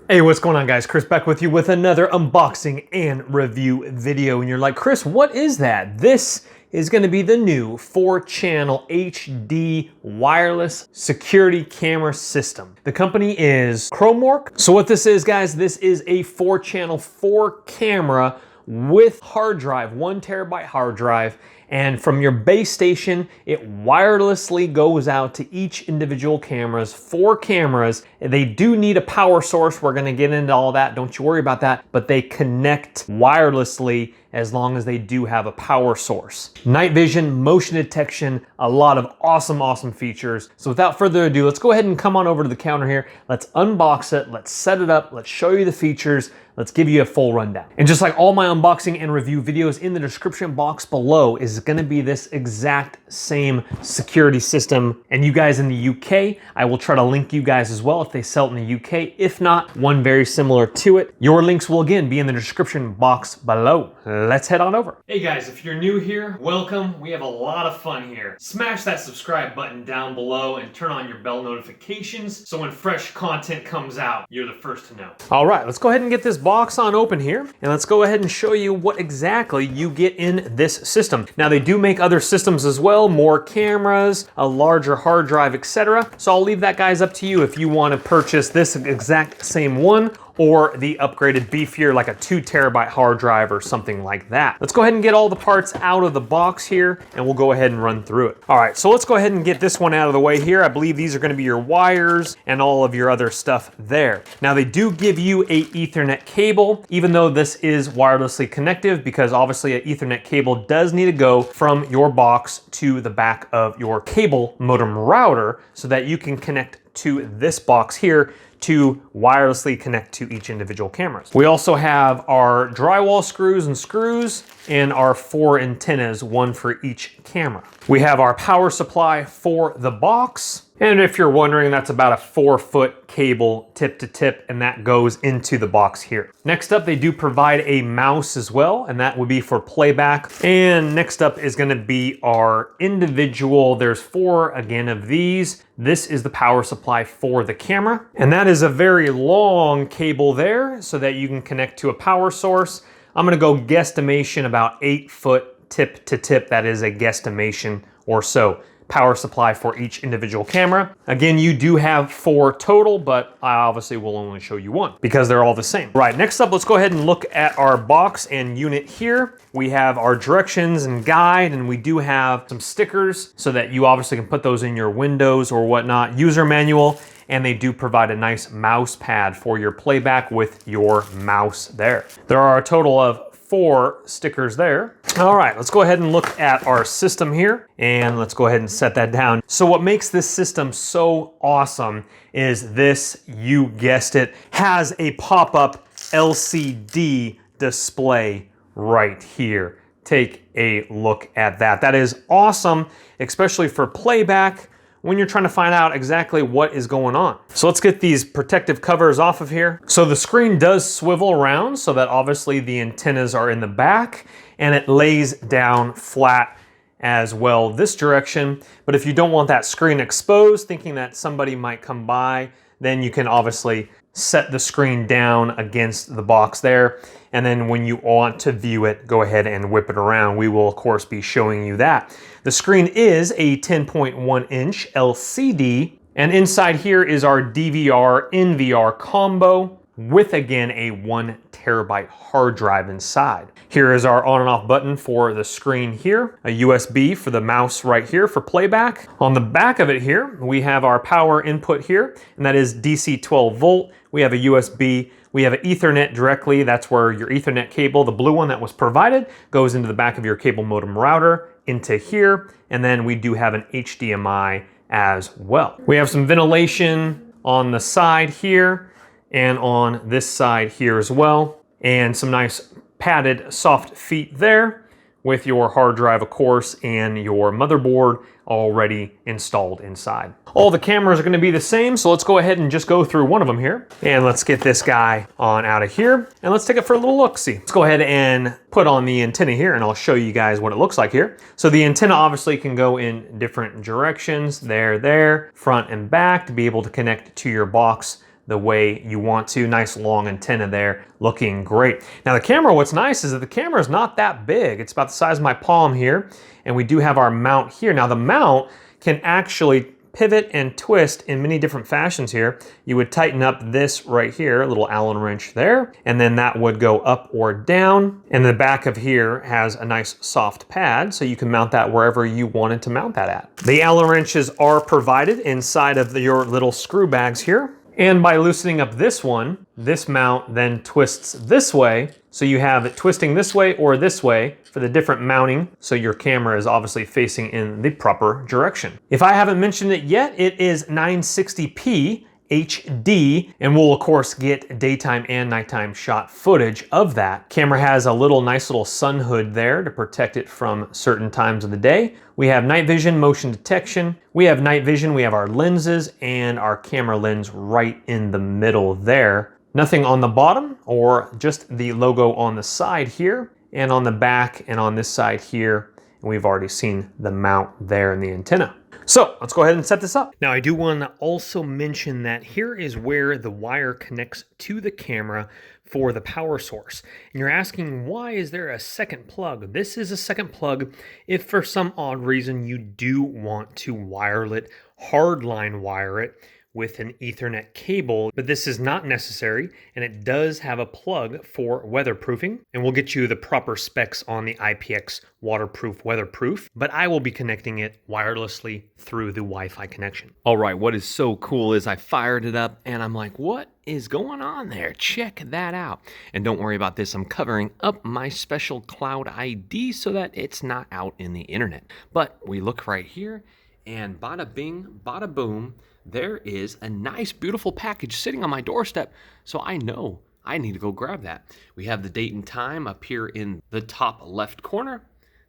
Hey, what's going on, guys? Chris back with you with another unboxing and review video. And you're like, Chris, what is that? This is going to be the new 4-channel HD wireless security camera system. The company is Cromorc. So what this is, guys, this is a 4-channel 4-camera with hard drive, 1 terabyte hard drive. And from your base station, it wirelessly goes out to each individual cameras, 4 cameras. They do need a power source. We're gonna get into all that, don't you worry about that, but they connect wirelessly as long as they do have a power source. Night vision, motion detection, a lot of awesome features. So without further ado, let's go ahead and come on over to the counter here. Let's unbox it, let's set it up, let's show you the features, let's give you a full rundown. And just like all my unboxing and review videos, in the description box below is gonna be this exact same security system. And you guys in the UK, I will try to link you guys as well if they sell it in the UK. If not, one very similar to it. Your links will again be in the description box below. Let's head on over. Hey guys, if you're new here, welcome. We have a lot of fun here. Smash that subscribe button down below and turn on your bell notifications so when fresh content comes out, you're the first to know. All right, let's go ahead and get this box on open here, and let's go ahead and show you what exactly you get in this system. Now they do make other systems as well, more cameras, a larger hard drive, etc. So I'll leave that, guys, up to you if you want to purchase this exact same one or the upgraded beefier, like a 2 terabyte hard drive or something like that. Let's go ahead and get all the parts out of the box here, and we'll go ahead and run through it. All right, so let's go ahead and get this one out of the way here. I believe these are gonna be your wires and all of your other stuff there. Now they do give you a Ethernet cable, even though this is wirelessly connected, because obviously an Ethernet cable does need to go from your box to the back of your cable modem router so that you can connect to this box here to wirelessly connect to each individual cameras. We also have our drywall screws and our 4 antennas, 1 for each camera. We have our power supply for the box. And if you're wondering, that's about a 4-foot cable tip to tip, and that goes into the box here. Next up, they do provide a mouse as well, and that would be for playback. And next up is gonna be our individual, there's 4 again of these. This is the power supply for the camera. And that is a very long cable there so that you can connect to a power source. I'm gonna go guesstimation about 8-foot tip to tip. That is a guesstimation or so. Power supply for each individual camera. Again, you do have 4 total, but I obviously will only show you 1 because they're all the same. Right, next up, let's go ahead and look at our box and unit here. We have our directions and guide, and we do have some stickers so that you obviously can put those in your windows or whatnot. User manual, and they do provide a nice mouse pad for your playback with your mouse there. There are a total of 4 stickers there. All right, let's go ahead and look at our system here, and let's go ahead and set that down. So what makes this system so awesome is this, you guessed it, has a pop-up LCD display right here. Take a look at that. That is awesome, especially for playback, when you're trying to find out exactly what is going on. So let's get these protective covers off of here. So the screen does swivel around so that obviously the antennas are in the back, and it lays down flat as well this direction. But if you don't want that screen exposed, thinking that somebody might come by, then you can obviously set the screen down against the box there. And then when you want to view it, go ahead and whip it around. We will of course be showing you that. The screen is a 10.1 inch LCD, and inside here is our DVR NVR combo with again a 1 terabyte hard drive inside. Here is our on and off button for the screen here, a USB for the mouse right here for playback. On the back of it here, we have our power input here, and that is DC 12 volt. We have a USB, we have an Ethernet directly. That's where your Ethernet cable, the blue one that was provided, goes into the back of your cable modem router into here. And then we do have an HDMI as well. We have some ventilation on the side here and on this side here as well. And some nice padded soft feet there with your hard drive, of course, and your motherboard already installed inside. All the cameras are gonna be the same, so let's go ahead and just go through one of them here. And let's get this guy on out of here, and let's take it for a little look-see. Let's go ahead and put on the antenna here, and I'll show you guys what it looks like here. So the antenna obviously can go in different directions, there, front and back, to be able to connect to your box the way you want to. Nice long antenna there, looking great. Now the camera, what's nice is that the camera is not that big. It's about the size of my palm here, and we do have our mount here. Now the mount can actually pivot and twist in many different fashions here. You would tighten up this right here, a little Allen wrench there, and then that would go up or down. And the back of here has a nice soft pad, so you can mount that wherever you wanted to mount that at. The Allen wrenches are provided inside of your little screw bags here. And by loosening up this one, this mount then twists this way. So you have it twisting this way or this way for the different mounting. So your camera is obviously facing in the proper direction. If I haven't mentioned it yet, it is 960p HD, and we'll of course get daytime and nighttime shot footage of that. Camera has a nice little sun hood there to protect it from certain times of the day. We have night vision, motion detection. We have night vision, we have our lenses and our camera lens right in the middle there. Nothing on the bottom, or just the logo on the side here, and on the back and on this side here. And we've already seen the mount there in the antenna. So let's go ahead and set this up. Now I do want to also mention that here is where the wire connects to the camera for the power source. And you're asking, why is there a second plug? This is a second plug if for some odd reason you do want to hardline wire it with an Ethernet cable, but this is not necessary, and it does have a plug for weatherproofing, and we'll get you the proper specs on the IPX waterproof, weatherproof, but I will be connecting it wirelessly through the Wi-Fi connection. All right, what is so cool is I fired it up, and I'm like, what is going on there? Check that out. And don't worry about this, I'm covering up my special cloud ID so that it's not out in the internet. But we look right here, and bada bing, bada boom, there is a nice, beautiful package sitting on my doorstep, so I know I need to go grab that. We have the date and time up here in the top left corner.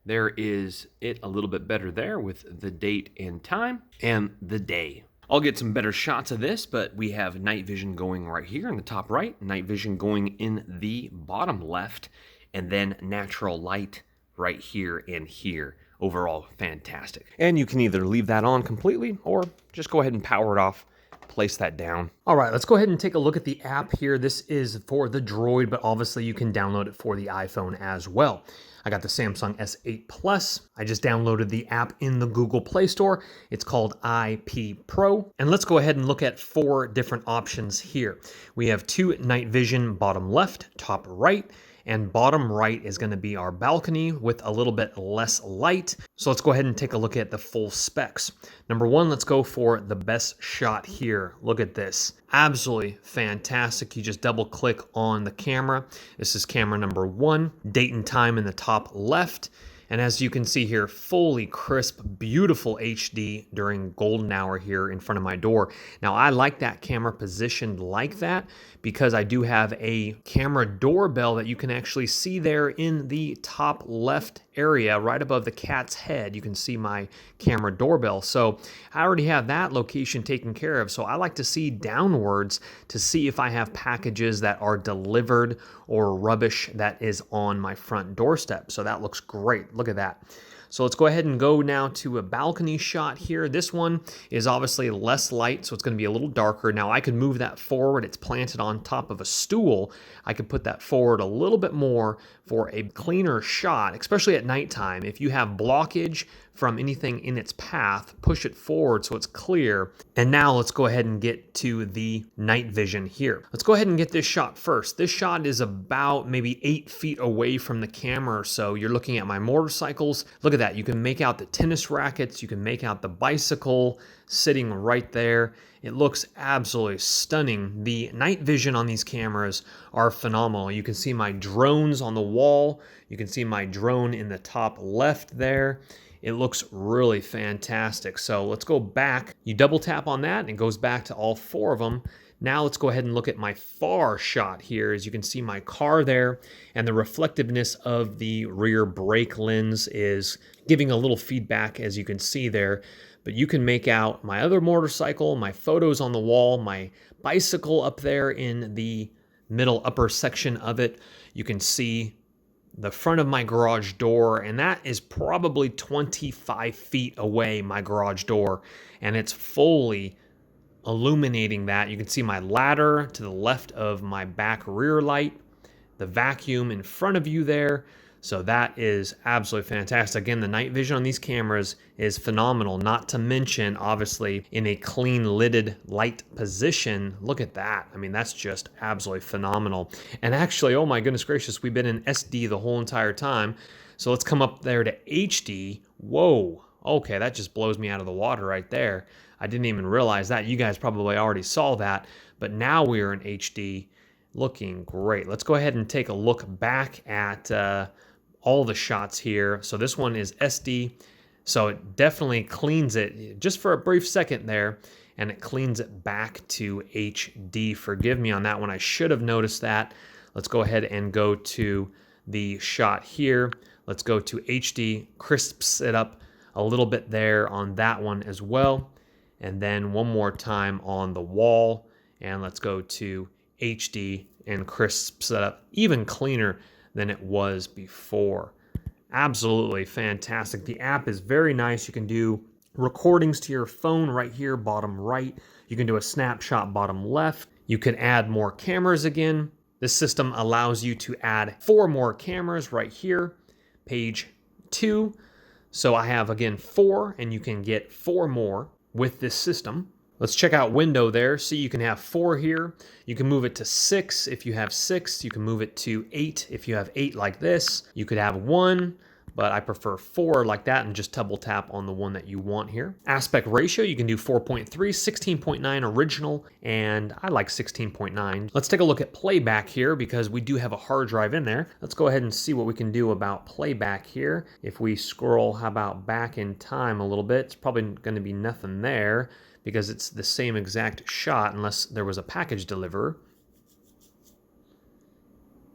There is it a little bit better there with the date and time and the day. I'll get some better shots of this, but we have night vision going right here in the top right, night vision going in the bottom left, and then natural light right here and here. Overall, fantastic. And you can either leave that on completely or just go ahead and power it off, place that down. All right, let's go ahead and take a look at the app here. This is for the Droid, but obviously you can download it for the iPhone as well. I got the Samsung S8 Plus. I just downloaded the app in the Google Play Store. It's called IP Pro. And let's go ahead and look at 4 different options here. We have 2 night vision, bottom left, top right, and bottom right is going to be our balcony with a little bit less light. So let's go ahead and take a look at the full specs. Number 1, let's go for the best shot here. Look at this. Absolutely fantastic. You just double click on the camera. This is camera number 1, date and time in the top left. And as you can see here, fully crisp, beautiful HD during golden hour here in front of my door. Now I like that camera positioned like that because I do have a camera doorbell that you can actually see there in the top left area right above the cat's head. You can see my camera doorbell. So I already have that location taken care of. So I like to see downwards to see if I have packages that are delivered or rubbish that is on my front doorstep. So that looks great. Look at that. So let's go ahead and go now to a balcony shot here. This one is obviously less light, so it's going to be a little darker. Now I could move that forward. It's planted on top of a stool. I could put that forward a little bit more for a cleaner shot, especially at nighttime. If you have blockage from anything in its path, push it forward so it's clear. And now let's go ahead and get to the night vision here. Let's go ahead and get this shot first. This shot is about maybe 8 feet away from the camera or so. You're looking at my motorcycles. Look at that. You can make out the tennis rackets. You can make out the bicycle sitting right there. It looks absolutely stunning. The night vision on these cameras are phenomenal. You can see my drones on the wall. You can see my drone in the top left there. It looks really fantastic. So let's go back. You double tap on that and it goes back to all 4 of them. Now let's go ahead and look at my far shot here. As you can see my car there, and the reflectiveness of the rear brake lens is giving a little feedback, as you can see there. But you can make out my other motorcycle, my photos on the wall, my bicycle up there in the middle upper section of it. You can see the front of my garage door, and that is probably 25 feet away, my garage door, and it's fully illuminating that. You can see my ladder to the left of my back rear light, the vacuum in front of you there. So that is absolutely fantastic. Again, the night vision on these cameras is phenomenal, not to mention, obviously, in a clean lidded light position. Look at that. I mean, that's just absolutely phenomenal. And actually, oh my goodness gracious, we've been in SD the whole entire time. So let's come up there to HD. Whoa. Okay, that just blows me out of the water right there. I didn't even realize that. You guys probably already saw that, but now we're in HD. Looking great. Let's go ahead and take a look back at all the shots here. So this one is SD, so it definitely cleans it just for a brief second there, and it cleans it back to HD. Forgive me on that one. I should have noticed that. Let's go ahead and go to the shot here. Let's go to HD, crisps it up a little bit there on that one as well. And then one more time on the wall, and let's go to HD and crisps it up even cleaner than it was before. Absolutely fantastic. The app is very nice. You can do recordings to your phone right here, bottom right. You can do a snapshot bottom left. You can add more cameras again. This system allows you to add 4 more cameras right here, page 2. So I have, again, 4, and you can get 4 more with this system. Let's check out window there. See, you can have 4 here. You can move it to 6 if you have 6. You can move it to 8 if you have 8 like this. You could have 1, but I prefer 4 like that, and just double tap on the one that you want here. Aspect ratio, you can do 4.3, 16.9 original, and I like 16.9. Let's take a look at playback here because we do have a hard drive in there. Let's go ahead and see what we can do about playback here. If we scroll, how about back in time a little bit? It's probably going to be nothing there, because it's the same exact shot unless there was a package deliverer.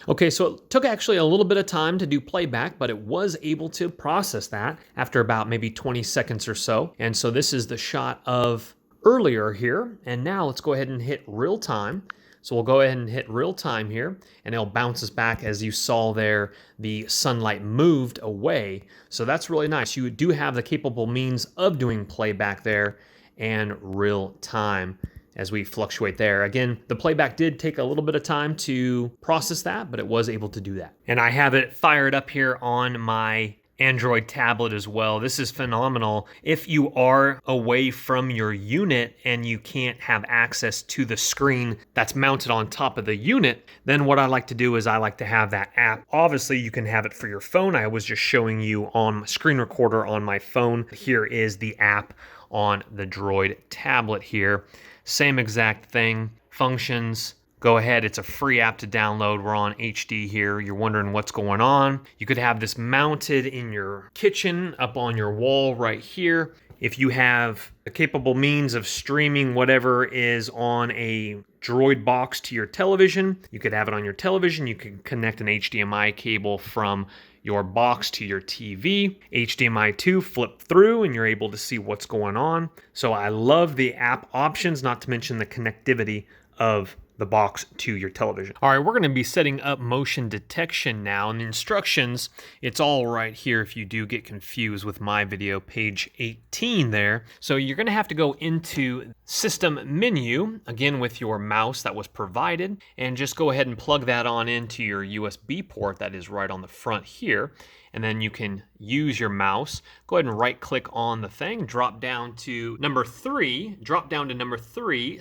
Okay, so it took actually a little bit of time to do playback, but it was able to process that after about maybe 20 seconds or so. And so this is the shot of earlier here. And now let's go ahead and hit real time. So we'll go ahead and hit real time here, and it'll bounce us back. As you saw there, the sunlight moved away. So that's really nice. You do have the capable means of doing playback there and real time as we fluctuate there. Again, the playback did take a little bit of time to process that, but it was able to do that. And I have it fired up here on my Android tablet as well. This is phenomenal. If you are away from your unit and you can't have access to the screen that's mounted on top of the unit, then what I like to do is I like to have that app. Obviously, you can have it for your phone. I was just showing you on my screen recorder on my phone. Here is the app on the Droid tablet here. Same exact thing, functions. Go ahead, it's a free app to download. We're on HD here. You're wondering what's going on. You could have this mounted in your kitchen, up on your wall right here. If you have a capable means of streaming whatever is on a Droid box to your television, you could have it on your television. You can connect an HDMI cable from your box to your TV, HDMI 2, flip through, and you're able to see what's going on. So I love the app options, not to mention the connectivity of the box to your television. All right, we're going to be setting up motion detection now, and the instructions, it's all right here if you do get confused with my video, page 18 there. So you're going to have to go into system menu, again with your mouse that was provided, and just go ahead and plug that on into your USB port that is right on the front here. And then you can use your mouse, go ahead and right click on the thing, drop down to number 3,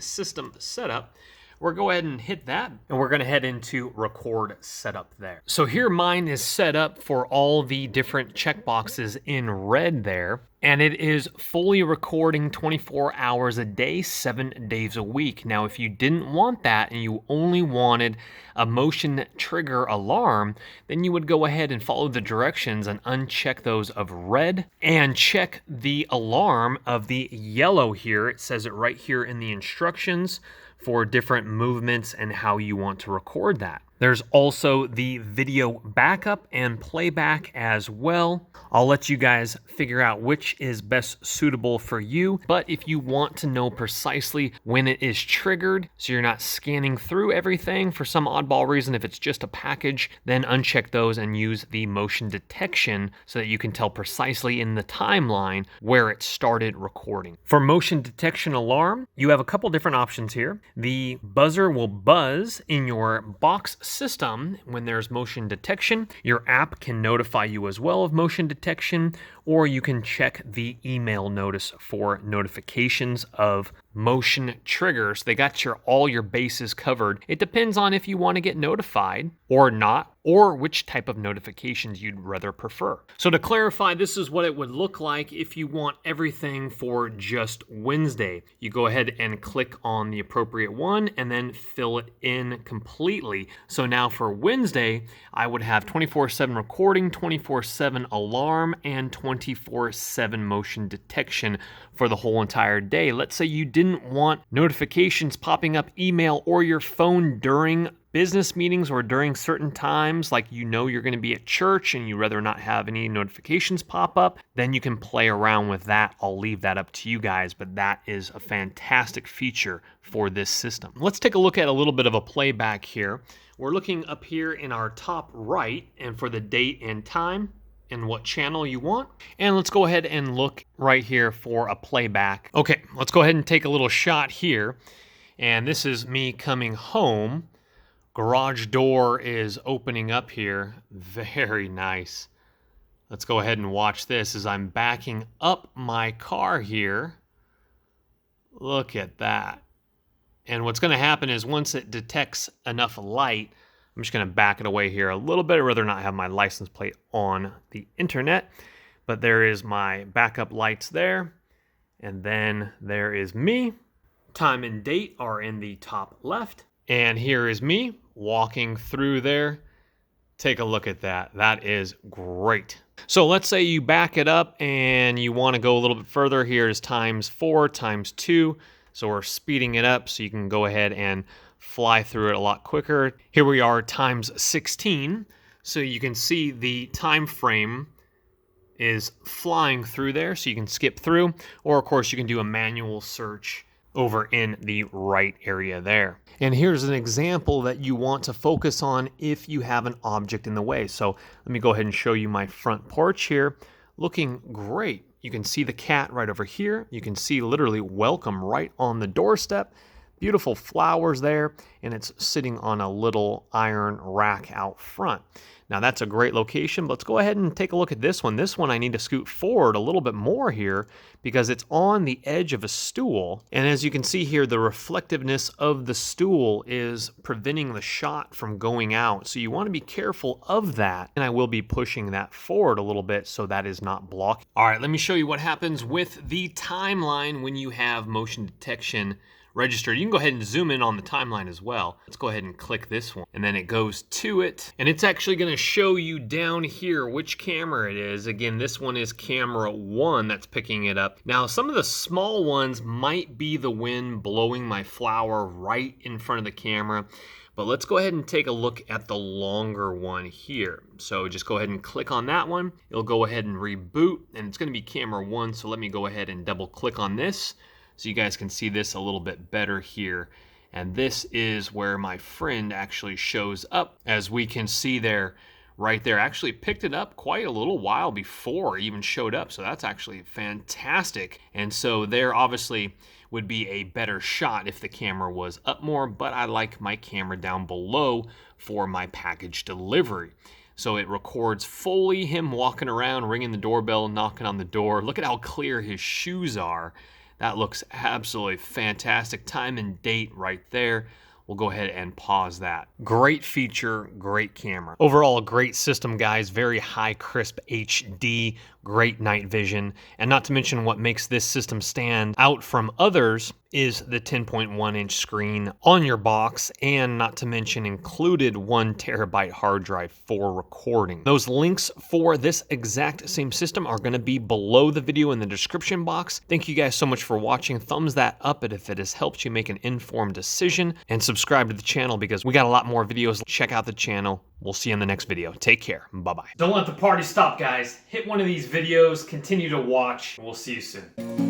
system setup. We'll go ahead and hit that, and we're gonna head into record setup there. So here mine is set up for all the different checkboxes in red there, and it is fully recording 24 hours a day, 7 days a week. Now, if you didn't want that and you only wanted a motion trigger alarm, then you would go ahead and follow the directions and uncheck those of red and check the alarm of the yellow here. It says it right here in the instructions for different movements and how you want to record that. There's also the video backup and playback as well. I'll let you guys figure out which is best suitable for you, but if you want to know precisely when it is triggered, so you're not scanning through everything for some oddball reason, if it's just a package, then uncheck those and use the motion detection so that you can tell precisely in the timeline where it started recording. For motion detection alarm, you have a couple different options here. The buzzer will buzz in your box system when there's motion detection. Your app can notify you as well of motion detection, or you can check the email notice for notifications of motion triggers. They got all your bases covered. It depends on if you want to get notified or not, or which type of notifications you'd rather prefer. So to clarify, this is what it would look like if you want everything for just Wednesday. You go ahead and click on the appropriate one and then fill it in completely. So now for Wednesday, I would have 24/7 recording, 24/7 alarm, and 24/7 motion detection for the whole entire day. Let's say you didn't want notifications popping up email or your phone during business meetings or during certain times, like you know you're going to be at church and you rather not have any notifications pop up, then you can play around with that. I'll leave that up to you guys, but that is a fantastic feature for this system. Let's take a look at a little bit of a playback here. We're looking up here in our top right, and for the date and time and what channel you want. And let's go ahead and look right here for a playback. Okay, let's go ahead and take a little shot here. And this is me coming home. Garage door is opening up here. Very nice. Let's go ahead and watch this as I'm backing up my car here. Look at that. And what's going to happen is once it detects enough light, I'm just going to back it away here a little bit. I'd rather not have my license plate on the internet. But there is my backup lights there. And then there is me. Time and date are in the top left. And here is me walking through there. Take a look at that. That is great. So let's say you back it up and you want to go a little bit further. Here's ×4, ×2. So we're speeding it up so you can go ahead and fly through it a lot quicker. Here we are ×16. So you can see the time frame is flying through there, so you can skip through. Or of course you can do a manual search over in the right area there. And here's an example that you want to focus on if you have an object in the way. So let me go ahead and show you my front porch here. Looking great. You can see the cat right over here. You can see literally welcome right on the doorstep. Beautiful flowers there, and it's sitting on a little iron rack out front. Now that's a great location, but let's go ahead and take a look at this one. This one I need to scoot forward a little bit more here because it's on the edge of a stool. And as you can see here, the reflectiveness of the stool is preventing the shot from going out. So you want to be careful of that. And I will be pushing that forward a little bit so that is not blocked. All right, let me show you what happens with the timeline when you have motion detection registered. You can go ahead and zoom in on the timeline as well. Let's go ahead and click this one, and then it goes to it, and it's actually going to show you down here which camera it is. Again, this one is camera 1 that's picking it up. Now some of the small ones might be the wind blowing my flower right in front of the camera, but let's go ahead and take a look at the longer one here. So just go ahead and click on that one. It'll go ahead and reboot, and it's going to be camera 1. So let me go ahead and double click on this so you guys can see this a little bit better here. And this is where my friend actually shows up. As we can see there, right there, actually picked it up quite a little while before it even showed up. So that's actually fantastic. And so there obviously would be a better shot if the camera was up more, but I like my camera down below for my package delivery. So it records fully him walking around, ringing the doorbell, knocking on the door. Look at how clear his shoes are. That looks absolutely fantastic. Time and date right there. We'll go ahead and pause that. Great feature, great camera. Overall, a great system, guys. Very high crisp HD great night vision, and not to mention what makes this system stand out from others is the 10.1-inch screen on your box, and not to mention included 1 terabyte hard drive for recording. Those links for this exact same system are going to be below the video in the description box. Thank you guys so much for watching. Thumbs that up if it has helped you make an informed decision, and subscribe to the channel because we got a lot more videos. Check out the channel. We'll see you in the next video. Take care. Bye-bye. Don't let the party stop, guys. Hit one of these videos, continue to watch, and we'll see you soon.